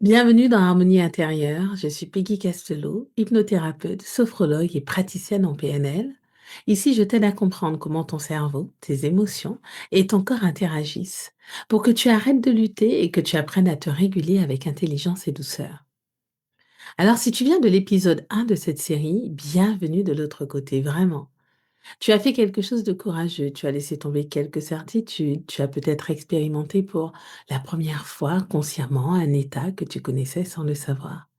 Bienvenue dans Harmonie intérieure. Je suis Peggy Castello, hypnothérapeute, sophrologue et praticienne en PNL. Ici, je t'aide à comprendre comment ton cerveau, tes émotions et ton corps interagissent pour que tu arrêtes de lutter et que tu apprennes à te réguler avec intelligence et douceur. Alors, si tu viens de l'épisode 1 de cette série, bienvenue de l'autre côté, vraiment. Tu as fait quelque chose de courageux, tu as laissé tomber quelques certitudes, tu as peut-être expérimenté pour la première fois consciemment un état que tu connaissais sans le savoir.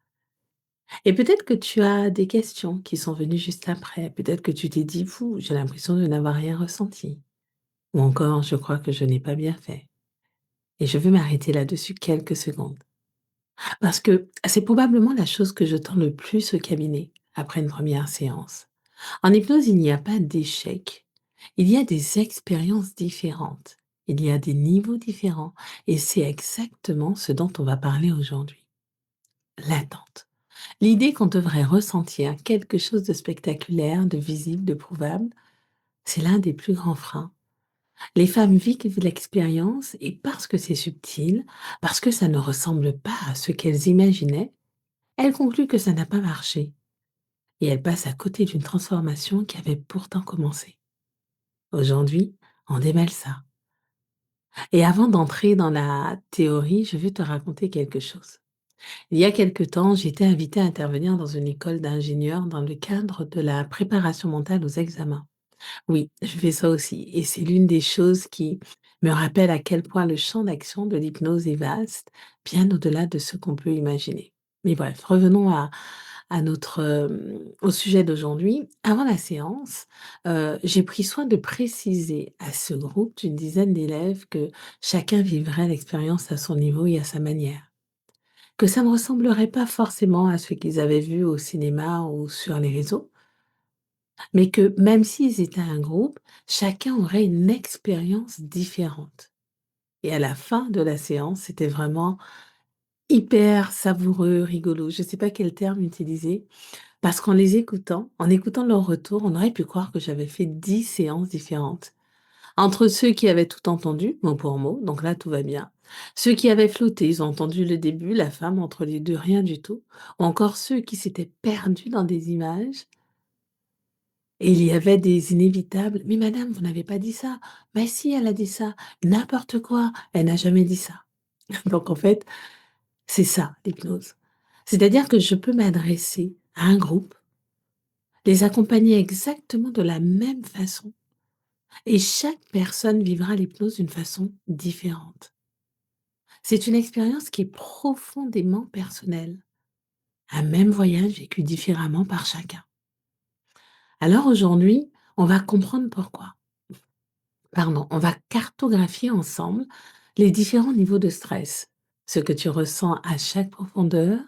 Et peut-être que tu as des questions qui sont venues juste après, peut-être que tu t'es dit: «Fou, j'ai l'impression de n'avoir rien ressenti» ou encore: «Je crois que je n'ai pas bien fait» et je veux m'arrêter là-dessus quelques secondes. Parce que c'est probablement la chose que je tends le plus au cabinet après une première séance. En hypnose, il n'y a pas d'échec. Il y a des expériences différentes. Il y a des niveaux différents. Et c'est exactement ce dont on va parler aujourd'hui. L'attente. L'idée qu'on devrait ressentir quelque chose de spectaculaire, de visible, de prouvable, c'est l'un des plus grands freins. Les femmes vivent l'expérience et parce que c'est subtil, parce que ça ne ressemble pas à ce qu'elles imaginaient, elles concluent que ça n'a pas marché. Et elles passent à côté d'une transformation qui avait pourtant commencé. Aujourd'hui, on démêle ça. Et avant d'entrer dans la théorie, je veux te raconter quelque chose. Il y a quelque temps, j'ai été invitée à intervenir dans une école d'ingénieurs dans le cadre de la préparation mentale aux examens. Oui, je fais ça aussi. Et c'est l'une des choses qui me rappelle à quel point le champ d'action de l'hypnose est vaste, bien au-delà de ce qu'on peut imaginer. Mais bref, revenons à notre, au sujet d'aujourd'hui. Avant la séance, j'ai pris soin de préciser à ce groupe d'une dizaine d'élèves que chacun vivrait l'expérience à son niveau et à sa manière. Que ça ne ressemblerait pas forcément à ce qu'ils avaient vu au cinéma ou sur les réseaux, mais que même s'ils étaient un groupe, chacun aurait une expérience différente. Et à la fin de la séance, c'était vraiment hyper savoureux, rigolo. Je ne sais pas quel terme utiliser, parce qu'en les écoutant, en écoutant leur retour, on aurait pu croire que j'avais fait 10 séances différentes. Entre ceux qui avaient tout entendu, mot pour mot, donc là tout va bien. Ceux qui avaient flotté, ils ont entendu le début, la fin, mais entre les deux, rien du tout. Ou encore ceux qui s'étaient perdus dans des images. Et il y avait des inévitables. Mais madame, vous n'avez pas dit ça. Mais si, elle a dit ça. N'importe quoi. Elle n'a jamais dit ça. Donc en fait, c'est ça, l'hypnose. C'est-à-dire que je peux m'adresser à un groupe, les accompagner exactement de la même façon. Et chaque personne vivra l'hypnose d'une façon différente. C'est une expérience qui est profondément personnelle. Un même voyage vécu différemment par chacun. Alors aujourd'hui, on va comprendre pourquoi. Pardon, on va cartographier ensemble les différents niveaux de stress, ce que tu ressens à chaque profondeur,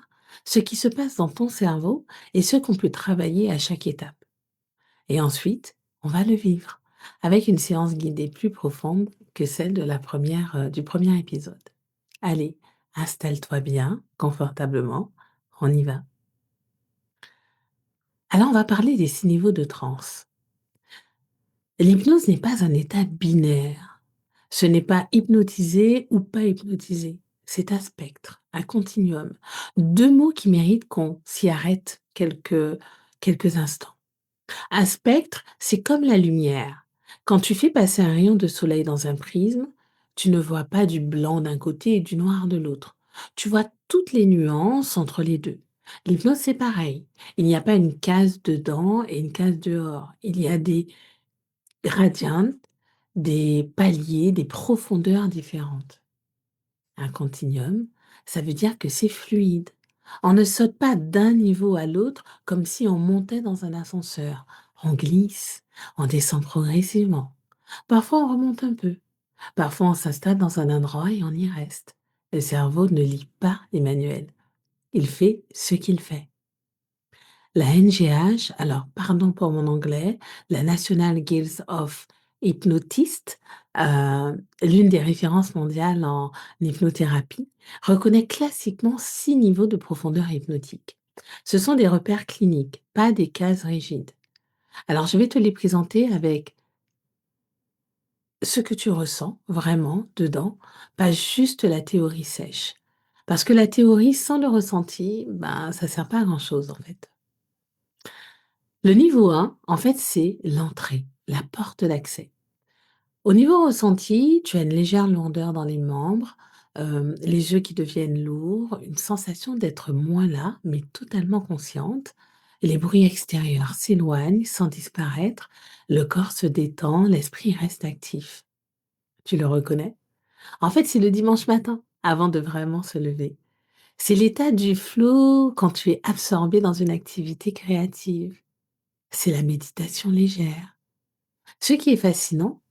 ce qui se passe dans ton cerveau et ce qu'on peut travailler à chaque étape. Et ensuite, on va le vivre avec une séance guidée plus profonde que celle de du premier épisode. Allez, installe-toi bien, confortablement, on y va. Alors, on va parler des 6 niveaux de transe. L'hypnose n'est pas un état binaire. Ce n'est pas hypnotisé ou pas hypnotisé. C'est un spectre, un continuum. 2 mots qui méritent qu'on s'y arrête quelques instants. Un spectre, c'est comme la lumière. Quand tu fais passer un rayon de soleil dans un prisme, tu ne vois pas du blanc d'un côté et du noir de l'autre. Tu vois toutes les nuances entre les deux. L'hypnose, c'est pareil. Il n'y a pas une case dedans et une case dehors. Il y a des gradients, des paliers, des profondeurs différentes. Un continuum, ça veut dire que c'est fluide. On ne saute pas d'un niveau à l'autre comme si on montait dans un ascenseur. On glisse, on descend progressivement. Parfois on remonte un peu. Parfois on s'installe dans un endroit et on y reste. Le cerveau ne lit pas les manuels. Il fait ce qu'il fait. La NGH, alors pardon pour mon anglais, la National Guild of Hypnotists, l'une des références mondiales en hypnothérapie, reconnaît classiquement 6 niveaux de profondeur hypnotique. Ce sont des repères cliniques, pas des cases rigides. Alors je vais te les présenter avec ce que tu ressens vraiment dedans, pas juste la théorie sèche. Parce que la théorie sans le ressenti, ben, ça sert pas à grand-chose en fait. Le niveau 1, en fait, c'est l'entrée, la porte d'accès. Au niveau ressenti, tu as une légère lourdeur dans les membres, les yeux qui deviennent lourds, une sensation d'être moins là, mais totalement consciente. Les bruits extérieurs s'éloignent sans disparaître, le corps se détend, l'esprit reste actif. Tu le reconnais? En fait, c'est le dimanche matin, avant de vraiment se lever. C'est l'état du flow quand tu es absorbé dans une activité créative. C'est la méditation légère. Ce qui est fascinant,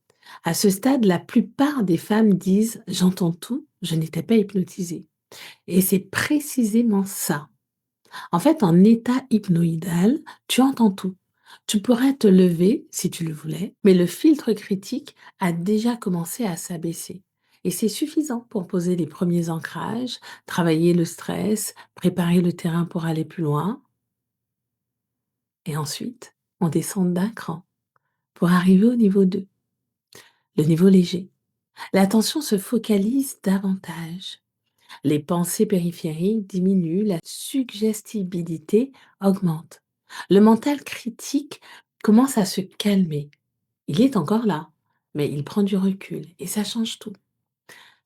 à ce stade, la plupart des femmes disent: «J'entends tout, je n'étais pas hypnotisée» et c'est précisément ça. En fait, en état hypnoïdal, tu entends tout. Tu pourrais te lever si tu le voulais, mais le filtre critique a déjà commencé à s'abaisser et c'est suffisant pour poser les premiers ancrages, travailler le stress, préparer le terrain pour aller plus loin et ensuite, on descend d'un cran pour arriver au niveau 2, le niveau léger. L'attention se focalise davantage. Les pensées périphériques diminuent, la suggestibilité augmente. Le mental critique commence à se calmer. Il est encore là, mais il prend du recul et ça change tout.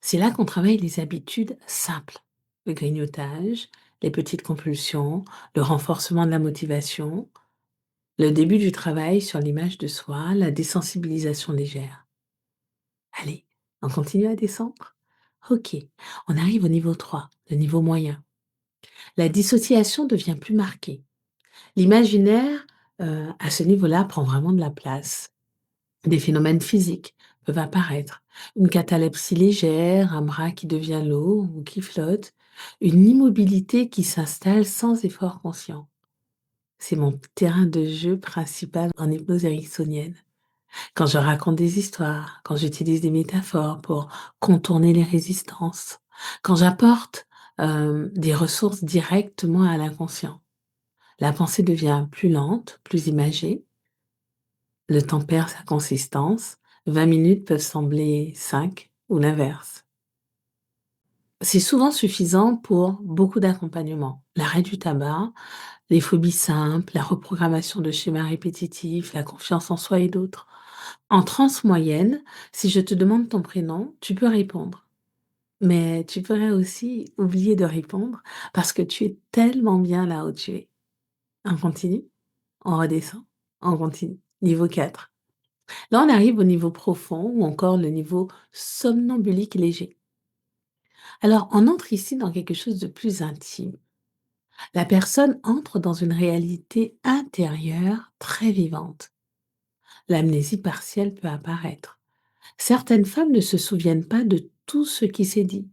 C'est là qu'on travaille les habitudes simples. Le grignotage, les petites compulsions, le renforcement de la motivation, le début du travail sur l'image de soi, la désensibilisation légère. Allez, on continue à descendre? OK, on arrive au niveau 3, le niveau moyen. La dissociation devient plus marquée. L'imaginaire, à ce niveau-là, prend vraiment de la place. Des phénomènes physiques peuvent apparaître. Une catalepsie légère, un bras qui devient lourd ou qui flotte, une immobilité qui s'installe sans effort conscient. C'est mon terrain de jeu principal en hypnose ericksonienne. Quand je raconte des histoires, quand j'utilise des métaphores pour contourner les résistances, quand j'apporte des ressources directement à l'inconscient, la pensée devient plus lente, plus imagée, le temps perd sa consistance, 20 minutes peuvent sembler 5 ou l'inverse. C'est souvent suffisant pour beaucoup d'accompagnements. L'arrêt du tabac, les phobies simples, la reprogrammation de schémas répétitifs, la confiance en soi et d'autres. En transe moyenne, si je te demande ton prénom, tu peux répondre. Mais tu pourrais aussi oublier de répondre parce que tu es tellement bien là où tu es. On continue, on redescend, on continue. Niveau 4. Là, on arrive au niveau profond ou encore le niveau somnambulique léger. Alors, on entre ici dans quelque chose de plus intime. La personne entre dans une réalité intérieure très vivante. L'amnésie partielle peut apparaître. Certaines femmes ne se souviennent pas de tout ce qui s'est dit,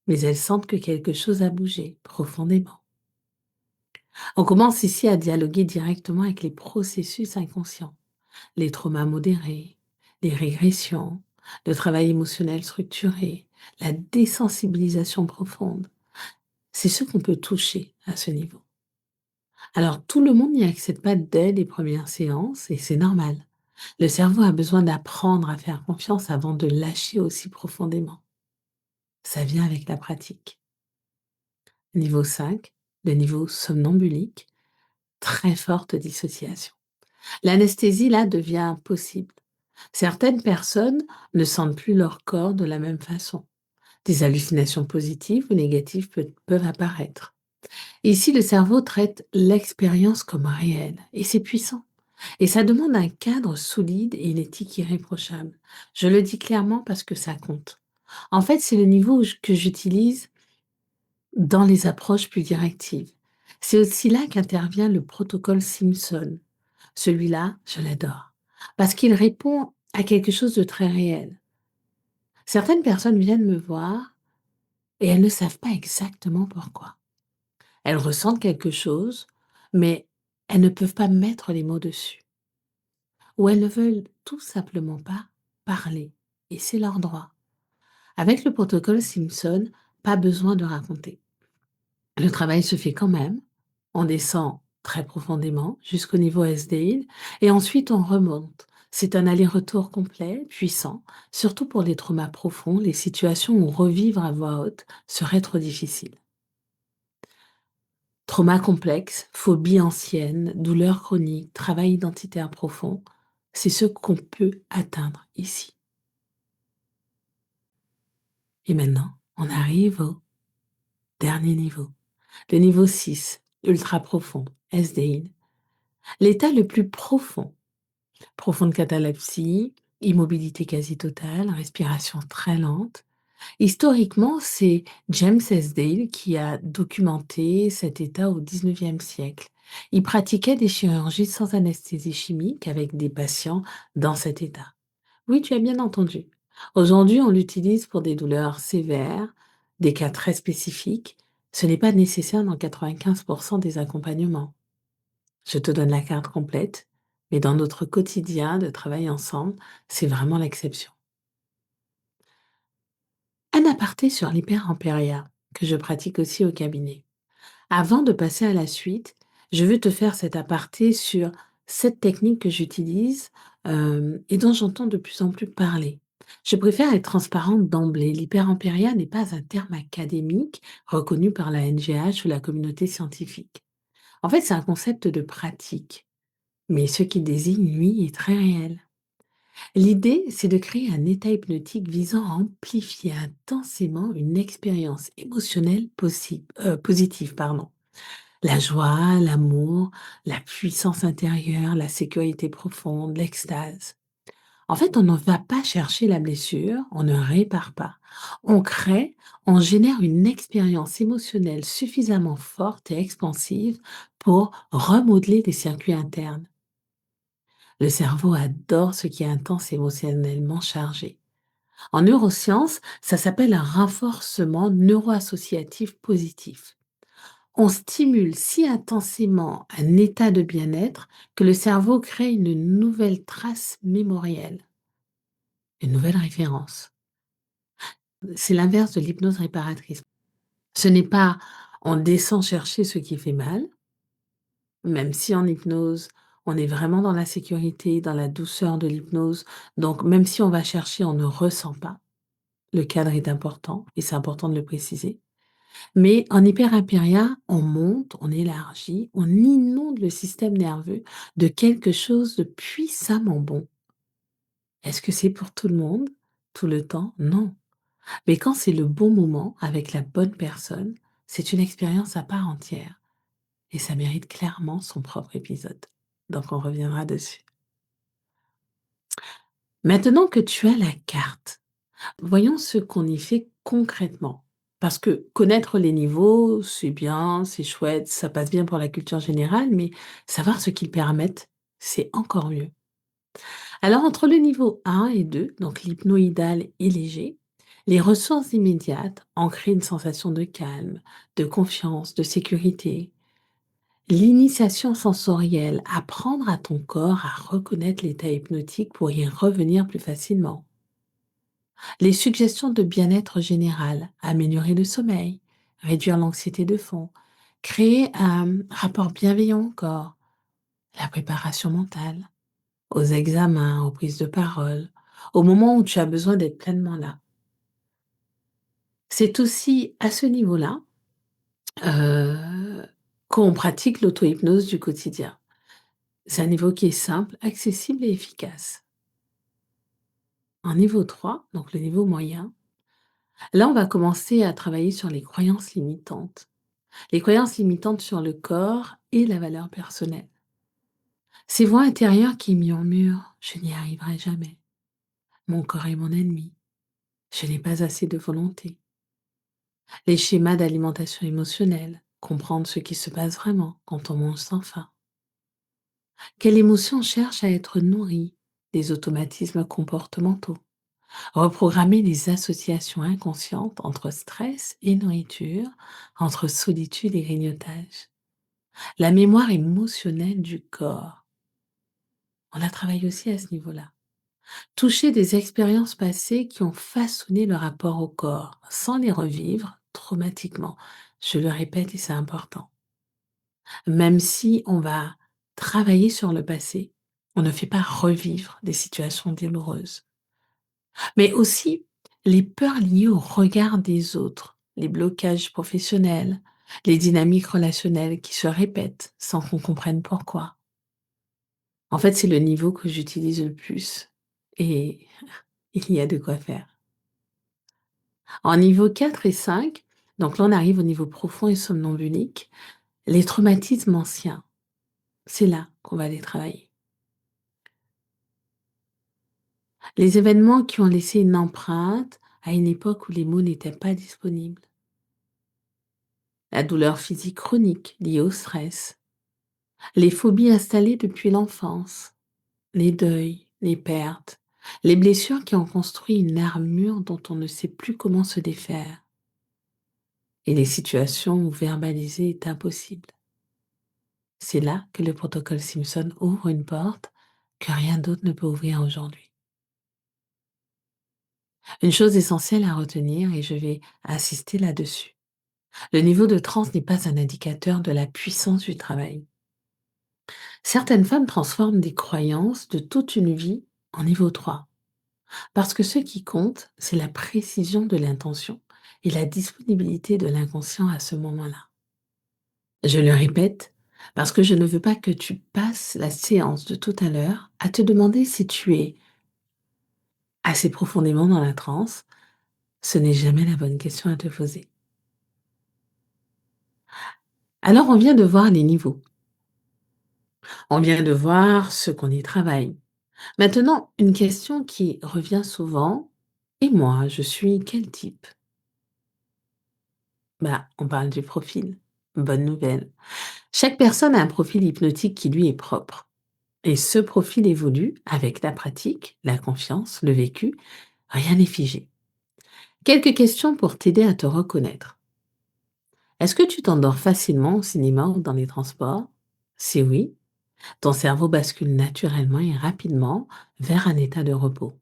mais elles sentent que quelque chose a bougé profondément. On commence ici à dialoguer directement avec les processus inconscients, les traumas modérés, les régressions, le travail émotionnel structuré, la désensibilisation profonde. C'est ce qu'on peut toucher à ce niveau. Alors, tout le monde n'y accède pas dès les premières séances et c'est normal. Le cerveau a besoin d'apprendre à faire confiance avant de lâcher aussi profondément. Ça vient avec la pratique. Niveau 5, le niveau somnambulique, très forte dissociation. L'anesthésie, là, devient possible. Certaines personnes ne sentent plus leur corps de la même façon. Des hallucinations positives ou négatives peuvent apparaître. Ici, le cerveau traite l'expérience comme réelle et c'est puissant. Et ça demande un cadre solide et une éthique irréprochable. Je le dis clairement parce que ça compte. En fait, c'est le niveau que j'utilise dans les approches plus directives. C'est aussi là qu'intervient le protocole Simpson. Celui-là, je l'adore, parce qu'il répond à quelque chose de très réel. Certaines personnes viennent me voir et elles ne savent pas exactement pourquoi. Elles ressentent quelque chose, mais elles ne peuvent pas mettre les mots dessus. Ou elles ne veulent tout simplement pas parler, et c'est leur droit. Avec le protocole Simpson, pas besoin de raconter. Le travail se fait quand même. On descend très profondément jusqu'au niveau SDI et ensuite on remonte. C'est un aller-retour complet, puissant, surtout pour les traumas profonds, les situations où revivre à voix haute serait trop difficile. Trauma complexe, phobie ancienne, douleur chronique, travail identitaire profond, c'est ce qu'on peut atteindre ici. Et maintenant, on arrive au dernier niveau, le niveau 6, ultra profond, SDI. L'état le plus profond, profonde catalepsie, immobilité quasi totale, respiration très lente. Historiquement, c'est James Esdale qui a documenté cet état au XIXe siècle. Il pratiquait des chirurgies sans anesthésie chimique avec des patients dans cet état. Oui, tu as bien entendu. Aujourd'hui, on l'utilise pour des douleurs sévères, des cas très spécifiques. Ce n'est pas nécessaire dans 95% des accompagnements. Je te donne la carte complète, mais dans notre quotidien de travail ensemble, c'est vraiment l'exception. Un aparté sur l'hyperampéria, que je pratique aussi au cabinet. Avant de passer à la suite, je veux te faire cet aparté sur cette technique que j'utilise et dont j'entends de plus en plus parler. Je préfère être transparente d'emblée. L'hyperampéria n'est pas un terme académique reconnu par la NGH ou la communauté scientifique. En fait, c'est un concept de pratique, mais ce qui désigne, lui, est très réel. L'idée, c'est de créer un état hypnotique visant à amplifier intensément une expérience émotionnelle positive. Pardon. La joie, l'amour, la puissance intérieure, la sécurité profonde, l'extase. En fait, on ne va pas chercher la blessure, on ne répare pas. On crée, on génère une expérience émotionnelle suffisamment forte et expansive pour remodeler les circuits internes. Le cerveau adore ce qui est intense et émotionnellement chargé. En neurosciences, ça s'appelle un renforcement neuroassociatif positif. On stimule si intensément un état de bien-être que le cerveau crée une nouvelle trace mémorielle, une nouvelle référence. C'est l'inverse de l'hypnose réparatrice. Ce n'est pas on descend chercher ce qui fait mal, même si en hypnose, on est vraiment dans la sécurité, dans la douceur de l'hypnose. Donc même si on va chercher, on ne ressent pas. Le cadre est important et c'est important de le préciser. Mais en hyperimpéria, on monte, on élargit, on inonde le système nerveux de quelque chose de puissamment bon. Est-ce que c'est pour tout le monde, tout le temps? Non. Mais quand c'est le bon moment, avec la bonne personne, c'est une expérience à part entière. Et ça mérite clairement son propre épisode. Donc on reviendra dessus. Maintenant que tu as la carte, voyons ce qu'on y fait concrètement. Parce que connaître les niveaux, c'est bien, c'est chouette, ça passe bien pour la culture générale, mais savoir ce qu'ils permettent, c'est encore mieux. Alors entre le niveau 1 et 2, donc l'hypnoïdal et léger, les ressources immédiates ancrent une sensation de calme, de confiance, de sécurité. L'initiation sensorielle, apprendre à ton corps à reconnaître l'état hypnotique pour y revenir plus facilement. Les suggestions de bien-être général, améliorer le sommeil, réduire l'anxiété de fond, créer un rapport bienveillant au corps, la préparation mentale, aux examens, aux prises de parole, au moment où tu as besoin d'être pleinement là. C'est aussi à ce niveau-là qu'on pratique l'auto-hypnose du quotidien. C'est un niveau qui est simple, accessible et efficace. En niveau 3, donc le niveau moyen, là on va commencer à travailler sur les croyances limitantes. Les croyances limitantes sur le corps et la valeur personnelle. Ces voix intérieures qui murmurent: «Je n'y arriverai jamais. Mon corps est mon ennemi. Je n'ai pas assez de volonté». Les schémas d'alimentation émotionnelle. Comprendre ce qui se passe vraiment quand on mange sans faim. Quelle émotion cherche à être nourrie? Des automatismes comportementaux. Reprogrammer les associations inconscientes entre stress et nourriture, entre solitude et grignotage. La mémoire émotionnelle du corps. On la travaille aussi à ce niveau-là. Toucher des expériences passées qui ont façonné le rapport au corps, sans les revivre traumatiquement. Je le répète et c'est important. Même si on va travailler sur le passé, on ne fait pas revivre des situations douloureuses. Mais aussi les peurs liées au regard des autres, les blocages professionnels, les dynamiques relationnelles qui se répètent sans qu'on comprenne pourquoi. En fait, c'est le niveau que j'utilise le plus et il y a de quoi faire. En niveau 4 et 5, donc là on arrive au niveau profond et somnambulique, les traumatismes anciens, c'est là qu'on va les travailler. Les événements qui ont laissé une empreinte à une époque où les mots n'étaient pas disponibles. La douleur physique chronique liée au stress. Les phobies installées depuis l'enfance. Les deuils, les pertes. Les blessures qui ont construit une armure dont on ne sait plus comment se défaire. Et les situations où verbaliser est impossible. C'est là que le protocole Simpson ouvre une porte que rien d'autre ne peut ouvrir aujourd'hui. Une chose essentielle à retenir, et je vais insister là-dessus. Le niveau de transe n'est pas un indicateur de la puissance du travail. Certaines femmes transforment des croyances de toute une vie en niveau 3, parce que ce qui compte, c'est la précision de l'intention et la disponibilité de l'inconscient à ce moment-là. Je le répète, parce que je ne veux pas que tu passes la séance de tout à l'heure à te demander si tu es assez profondément dans la transe. Ce n'est jamais la bonne question à te poser. Alors on vient de voir les niveaux. On vient de voir ce qu'on y travaille. Maintenant, une question qui revient souvent: «Et moi, je suis quel type?» Bah, on parle du profil. Bonne nouvelle. Chaque personne a un profil hypnotique qui lui est propre. Et ce profil évolue avec la pratique, la confiance, le vécu. Rien n'est figé. Quelques questions pour t'aider à te reconnaître. Est-ce que tu t'endors facilement au cinéma ou dans les transports? Si oui, ton cerveau bascule naturellement et rapidement vers un état de repos.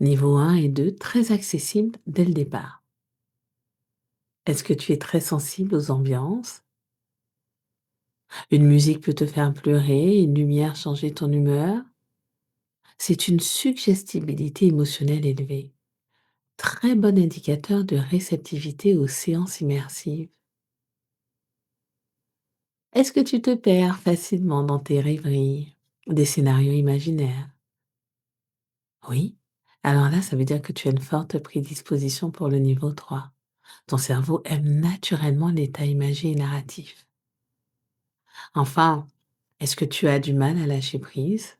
Niveau 1 et 2, très accessible dès le départ. Est-ce que tu es très sensible aux ambiances? Une musique peut te faire pleurer, une lumière changer ton humeur? C'est une suggestibilité émotionnelle élevée. Très bon indicateur de réceptivité aux séances immersives. Est-ce que tu te perds facilement dans tes rêveries, des scénarios imaginaires? Oui. Alors là, ça veut dire que tu as une forte prédisposition pour le niveau 3. Ton cerveau aime naturellement l'état imagé et narratif. Enfin, est-ce que tu as du mal à lâcher prise?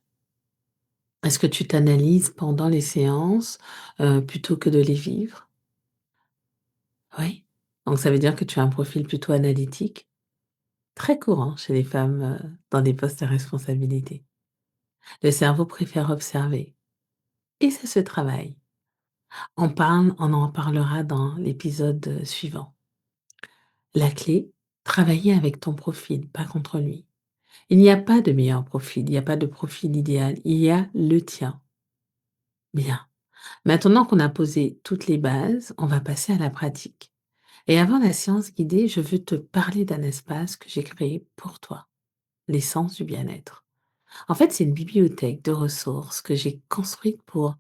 Est-ce que tu t'analyses pendant les séances, plutôt que de les vivre? Oui. Donc ça veut dire que tu as un profil plutôt analytique, très courant chez les femmes, dans des postes à responsabilité. Le cerveau préfère observer et ça se travaille. On en parlera dans l'épisode, suivant. La clé, travailler avec ton profil, pas contre lui. Il n'y a pas de meilleur profil, il n'y a pas de profil idéal, il y a le tien. Bien. Maintenant qu'on a posé toutes les bases, on va passer à la pratique. Et avant la séance guidée, je veux te parler d'un espace que j'ai créé pour toi, l'essence du bien-être. En fait, c'est une bibliothèque de ressources que j'ai construite pour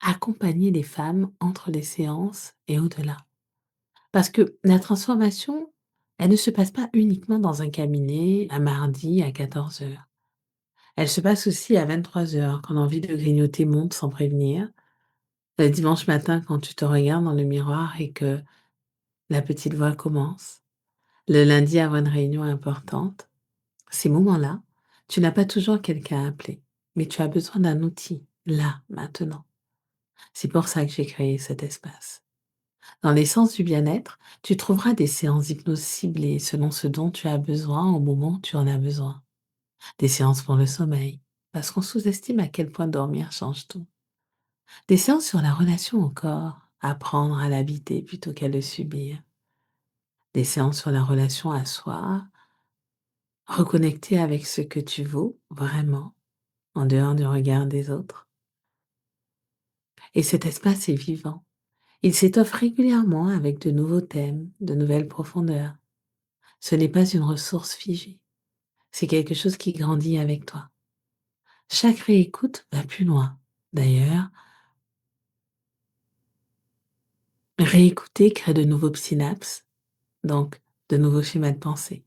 accompagner les femmes entre les séances et au-delà. Parce que la transformation, elle ne se passe pas uniquement dans un cabinet un mardi à 14 heures. Elle se passe aussi à 23 heures quand l'envie de grignoter monte sans prévenir. Le dimanche matin quand tu te regardes dans le miroir et que la petite voix commence. Le lundi avant une réunion importante. Ces moments-là, tu n'as pas toujours quelqu'un à appeler, mais tu as besoin d'un outil, là, maintenant. C'est pour ça que j'ai créé cet espace. Dans l'essence du bien-être, tu trouveras des séances d'hypnose ciblées selon ce dont tu as besoin au moment où tu en as besoin. Des séances pour le sommeil, parce qu'on sous-estime à quel point dormir change tout. Des séances sur la relation au corps, apprendre à l'habiter plutôt qu'à le subir. Des séances sur la relation à soi, reconnecter avec ce que tu vaux vraiment, en dehors du regard des autres. Et cet espace est vivant. Il s'étoffe régulièrement avec de nouveaux thèmes, de nouvelles profondeurs. Ce n'est pas une ressource figée, c'est quelque chose qui grandit avec toi. Chaque réécoute va plus loin. D'ailleurs, réécouter crée de nouveaux synapses, donc de nouveaux schémas de pensée.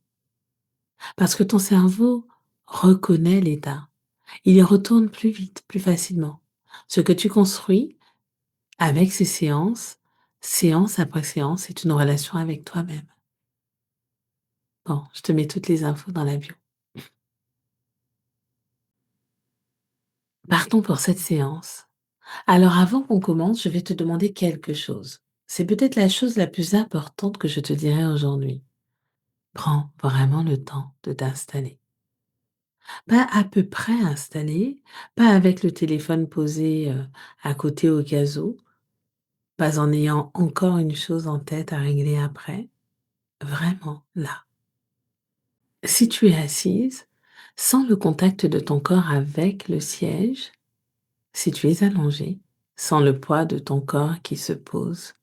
Parce que ton cerveau reconnaît l'état. Il y retourne plus vite, plus facilement. Ce que tu construis avec ces séances, séance après séance, c'est une relation avec toi-même. Bon, je te mets toutes les infos dans la bio. Partons pour cette séance. Alors avant qu'on commence, je vais te demander quelque chose. C'est peut-être la chose la plus importante que je te dirai aujourd'hui. Prends vraiment le temps de t'installer. Pas à peu près installé, pas avec le téléphone posé à côté au cas où, pas en ayant encore une chose en tête à régler après. Vraiment là. Si tu es assise, sans le contact de ton corps avec le siège, si tu es allongé, sans le poids de ton corps qui se pose,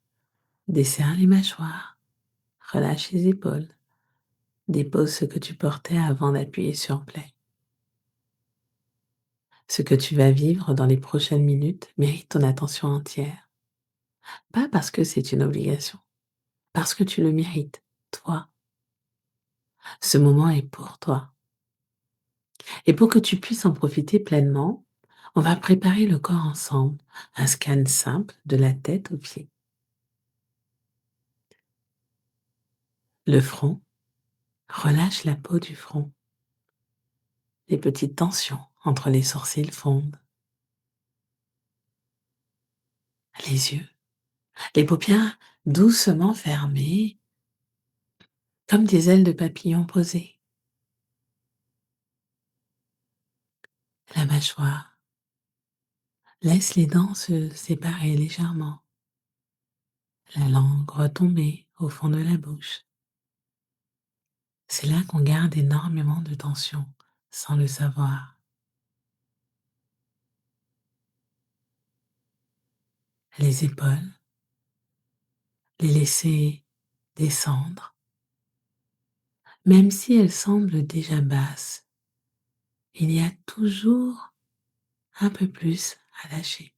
desserre les mâchoires, relâche les épaules, dépose ce que tu portais avant d'appuyer sur play. Ce que tu vas vivre dans les prochaines minutes mérite ton attention entière. Pas parce que c'est une obligation, parce que tu le mérites, toi. Ce moment est pour toi. Et pour que tu puisses en profiter pleinement, on va préparer le corps ensemble. Un scan simple de la tête aux pieds. Le front, relâche la peau du front. Les petites tensions entre les sourcils fondent. Les yeux, les paupières doucement fermées, comme des ailes de papillon posées. La mâchoire, laisse les dents se séparer légèrement. La langue retomber au fond de la bouche. C'est là qu'on garde énormément de tension sans le savoir. Les épaules, les laisser descendre, même si elles semblent déjà basses, il y a toujours un peu plus à lâcher.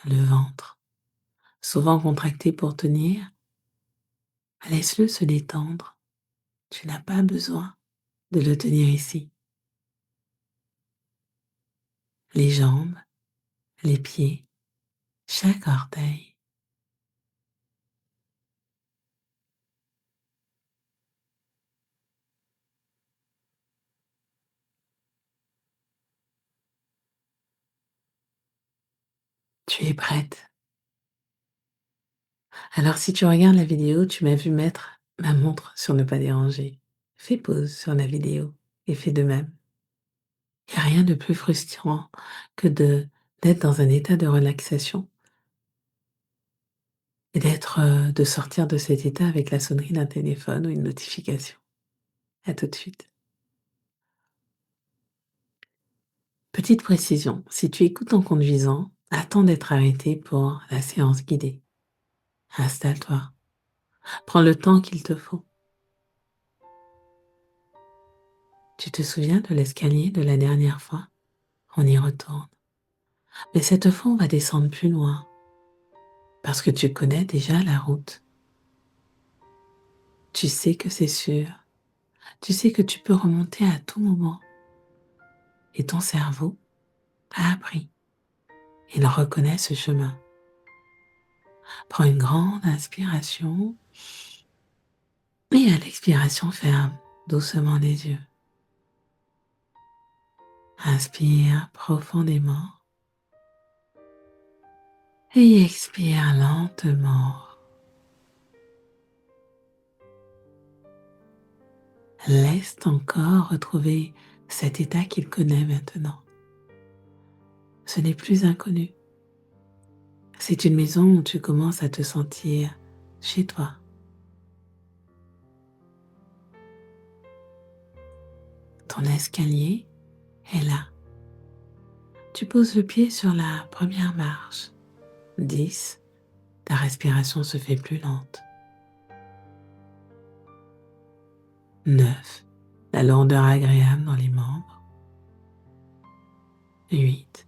Le ventre, souvent contracté pour tenir, laisse-le se détendre. Tu n'as pas besoin de le tenir ici. Les jambes, les pieds, chaque orteil. Tu es prête. Alors si tu regardes la vidéo, tu m'as vu mettre ma montre sur ne pas déranger. Fais pause sur la vidéo et fais de même. Il n'y a rien de plus frustrant que d'être dans un état de relaxation et de sortir de cet état avec la sonnerie d'un téléphone ou une notification. À tout de suite. Petite précision, si tu écoutes en conduisant, attends d'être arrêté pour la séance guidée. Installe-toi. Prends le temps qu'il te faut. Tu te souviens de l'escalier de la dernière fois? On y retourne. Mais cette fois, on va descendre plus loin parce que tu connais déjà la route. Tu sais que c'est sûr. Tu sais que tu peux remonter à tout moment. Et ton cerveau a appris. Il reconnaît ce chemin. Prends une grande inspiration et à l'expiration, ferme doucement les yeux. Inspire profondément et expire lentement. Laisse ton corps retrouver cet état qu'il connaît maintenant. Ce n'est plus inconnu. C'est une maison où tu commences à te sentir chez toi. Ton escalier est là. Tu poses le pied sur la première marche. 10. Ta respiration se fait plus lente. 9. La lourdeur agréable dans les membres. 8.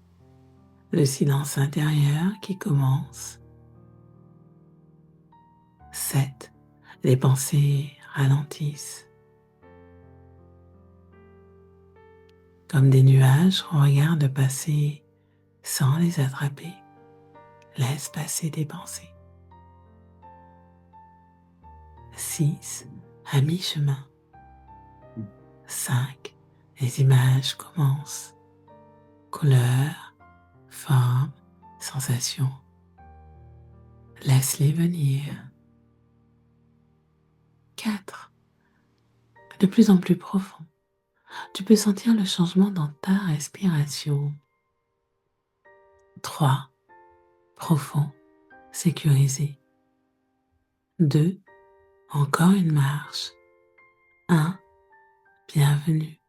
Le silence intérieur qui commence. 7. Les pensées ralentissent. Comme des nuages qu'on regarde passer sans les attraper. Laisse passer tes pensées. 6. À mi-chemin. 5. Les images commencent. Couleurs, formes, sensations. Laisse-les venir. 4. De plus en plus profond. Tu peux sentir le changement dans ta respiration. 3. Profond, sécurisé. 2. Encore une marche. 1. Bienvenue.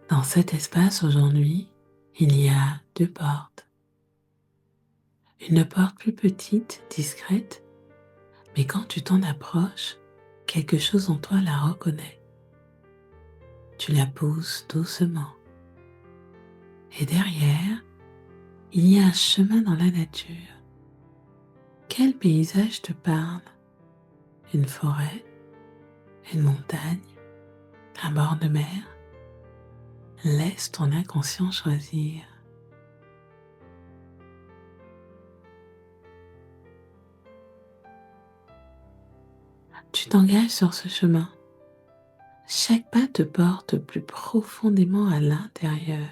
Dans cet espace aujourd'hui, il y a 2 portes. Une porte plus petite, discrète, mais quand tu t'en approches, quelque chose en toi la reconnaît. Tu la pousses doucement. Et derrière, il y a un chemin dans la nature. Quel paysage te parle? Une forêt? Une montagne? Un bord de mer? Laisse ton inconscient choisir. Tu t'engages sur ce chemin. Chaque pas te porte plus profondément à l'intérieur.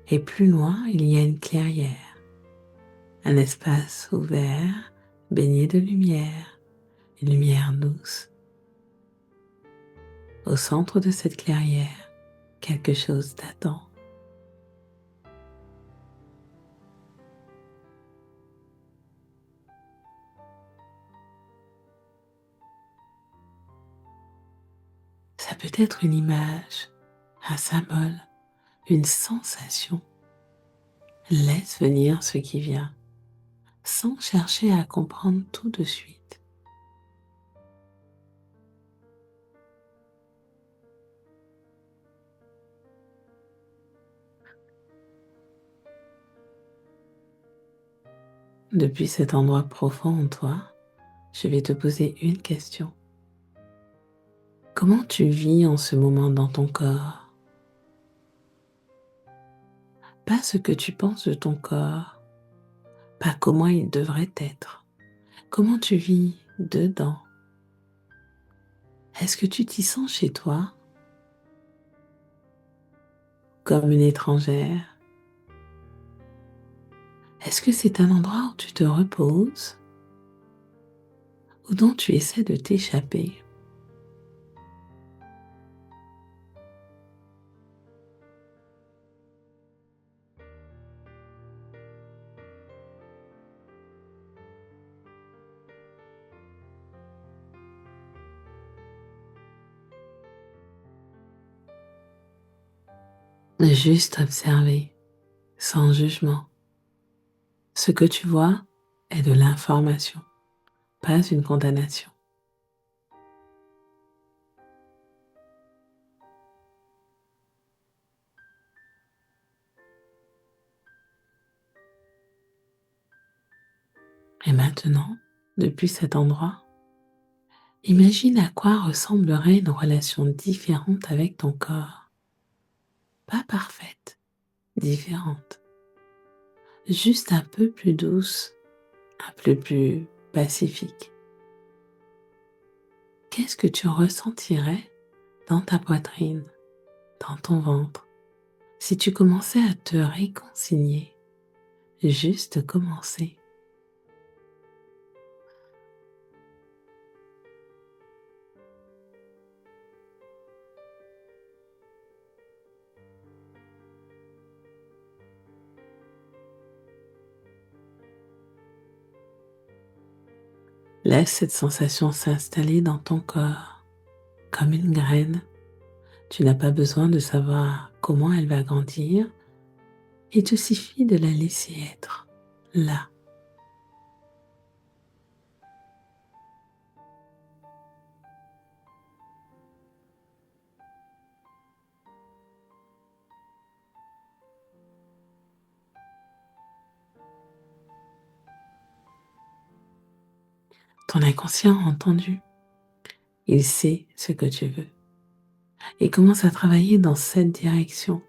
Et plus loin, il y a une clairière, un espace ouvert, baigné de lumière, une lumière douce. Au centre de cette clairière, quelque chose t'attend. Ça peut être une image, un symbole, une sensation. Laisse venir ce qui vient, sans chercher à comprendre tout de suite. Depuis cet endroit profond en toi, je vais te poser une question. Comment tu vis en ce moment dans ton corps? Pas ce que tu penses de ton corps, pas comment il devrait être. Comment tu vis dedans? Est-ce que tu t'y sens chez toi? Comme une étrangère? Est-ce que c'est un endroit où tu te reposes? Ou dont tu essaies de t'échapper? Juste observer, sans jugement. Ce que tu vois est de l'information, pas une condamnation. Et maintenant, depuis cet endroit, imagine à quoi ressemblerait une relation différente avec ton corps. Pas parfaite, différente. Juste un peu plus douce, un peu plus pacifique. Qu'est-ce que tu ressentirais dans ta poitrine, dans ton ventre, si tu commençais à te réconcilier? Juste commencer. Laisse cette sensation s'installer dans ton corps, comme une graine. Tu n'as pas besoin de savoir comment elle va grandir, il te suffit de la laisser être là. Ton inconscient a entendu. Il sait ce que tu veux et commence à travailler dans cette direction,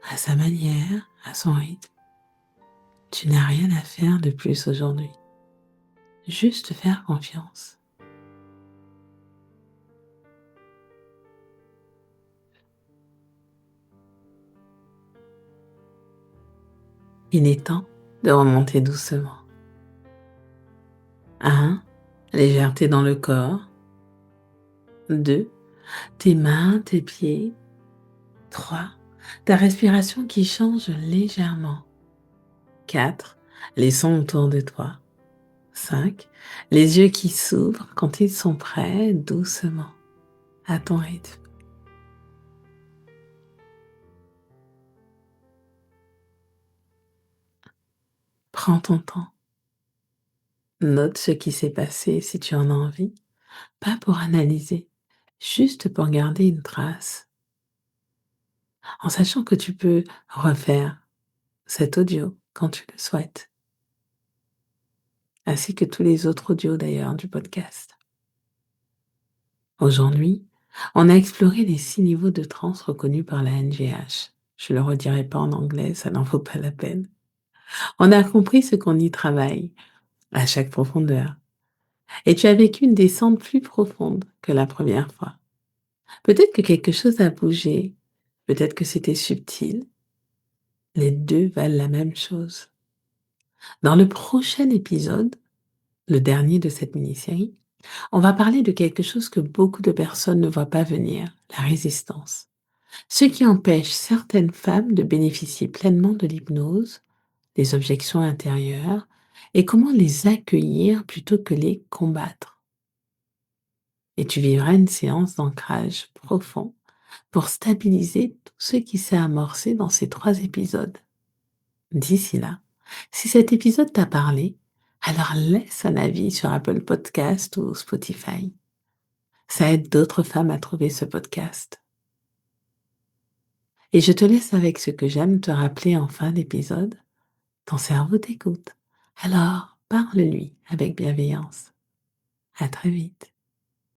à sa manière, à son rythme. Tu n'as rien à faire de plus aujourd'hui. Juste faire confiance. Il est temps de remonter doucement. 1. Légèreté dans le corps. 2. Tes mains, tes pieds. 3. Ta respiration qui change légèrement. 4. Les sons autour de toi. 5. Les yeux qui s'ouvrent quand ils sont prêts, doucement, à ton rythme. Prends ton temps. Note ce qui s'est passé si tu en as envie, pas pour analyser, juste pour garder une trace, en sachant que tu peux refaire cet audio quand tu le souhaites, ainsi que tous les autres audios d'ailleurs du podcast. Aujourd'hui, on a exploré les 6 niveaux de transe reconnus par la NGH. Je ne le redirai pas en anglais, ça n'en vaut pas la peine. On a compris ce qu'on y travaille à chaque profondeur. Et tu as vécu une descente plus profonde que la première fois. Peut-être que quelque chose a bougé, peut-être que c'était subtil. Les deux valent la même chose. Dans le prochain épisode, le dernier de cette mini-série, on va parler de quelque chose que beaucoup de personnes ne voient pas venir, la résistance. Ce qui empêche certaines femmes de bénéficier pleinement de l'hypnose, des objections intérieures, et comment les accueillir plutôt que les combattre. Et tu vivras une séance d'ancrage profond pour stabiliser tout ce qui s'est amorcé dans ces 3 épisodes. D'ici là, si cet épisode t'a parlé, alors laisse un avis sur Apple Podcast ou Spotify. Ça aide d'autres femmes à trouver ce podcast. Et je te laisse avec ce que j'aime te rappeler en fin d'épisode. Ton cerveau t'écoute. Alors, parle-lui avec bienveillance. À très vite.